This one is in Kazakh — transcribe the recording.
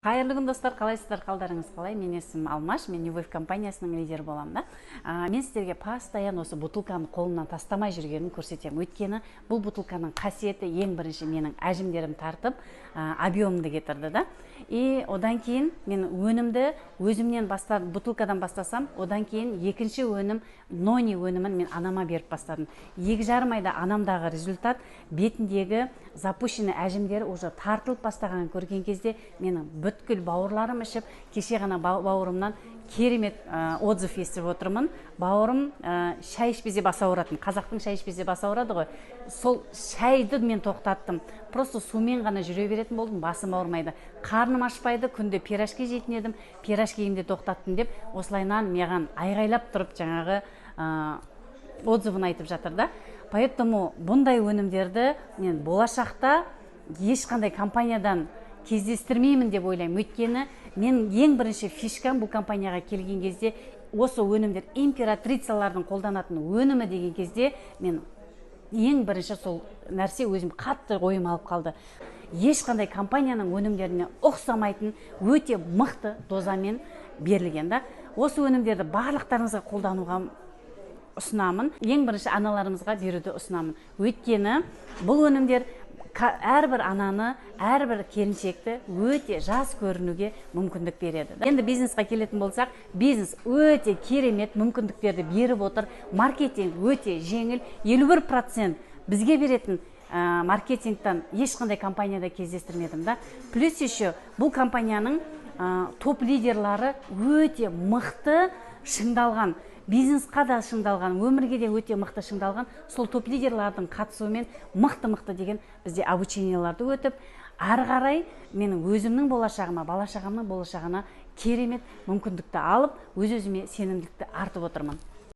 Қайырлы күн достар, қалайсыздар, қалдарыңыз қалай? Мен есімім Алмаш, мен Нью-Вейв компаниясының лидері боламын да. Мен сіздерге постоянно осы бутылканы қолымнан тастамай жүргенін көрсетемін. Өйткені бұл бутылканың қасиеті ең бірінші менің әжімдерім тартып, объемымды кетірді да. И одан кейін мен өнімді өзімнен бутылкадан бастасам, одан кейін екінші өнім, нони өнімін мен анама беріп бастадым. 2,5 айда анамдағы результат, бетіндегі запущенный әжімдері уже тартылып бастағанын көрген кезде менің бүткіл бауырларым ішіп, кеше ғана бауырымнан керемет отзыв естіп отырмын. Бауырым шай ішпесе басы ауыратын. Қазақтың шай ішпесе басы ауырады ғой. Сол шайды мен тоқтаттым. Просто сумен ғана жүре беретін болдым, басым ауырмайды. Қарным ашпайды, күнде пирожки жейтін едім, пирожкиімді тоқтаттым деп, осылайынан маған айғайлап тұрып жаңағы отзывын айтып жатыр да. Поэтому бұндай өнімдерді мен болашақта ешқандай компаниядан кездестірмеймін деп ойлаймын. Өйткені мен ең бірінші фишкам бұл компанияға келген кезде осы өнімдер императрицалардың қолданатын өнімі деген кезде мен ең бірінші сол нәрсе өзім қатты ойым алып қалды. Ешқандай компанияның өнімдеріне ұқсамайтын өте мықты дозамен берілген да. Осы өнімдерді барлықтарыңызға қолдануға ұсынамын. Ең бірінші аналарымызға беруді ұсынамын. Өйткені бұл өнімдер әрбір ананы, әрбір келіншекті өте жас көрінуге мүмкіндік береді. Енді бизнесқа келетін болсақ, бизнес өте керемет мүмкіндіктерді беріп отыр. Маркетинг өте жеңіл, 51% бізге беретін маркетингтан ешқандай компанияда кездестірмедім да. Плюс еще бұл компанияның топ-лидерлары өте мықты шыңдалған. Бизнесқа да шыңдалған, өмірге де өте мықты шыңдалған, сол топ-лидерлардың қатысуымен мықты деген бізде обученияларды өтіп, ары қарай менің өзімнің болашағыма, бала шағамның болашағына керемет мүмкіндікті алып, өз-өзіме сенімділікті артып отырмын.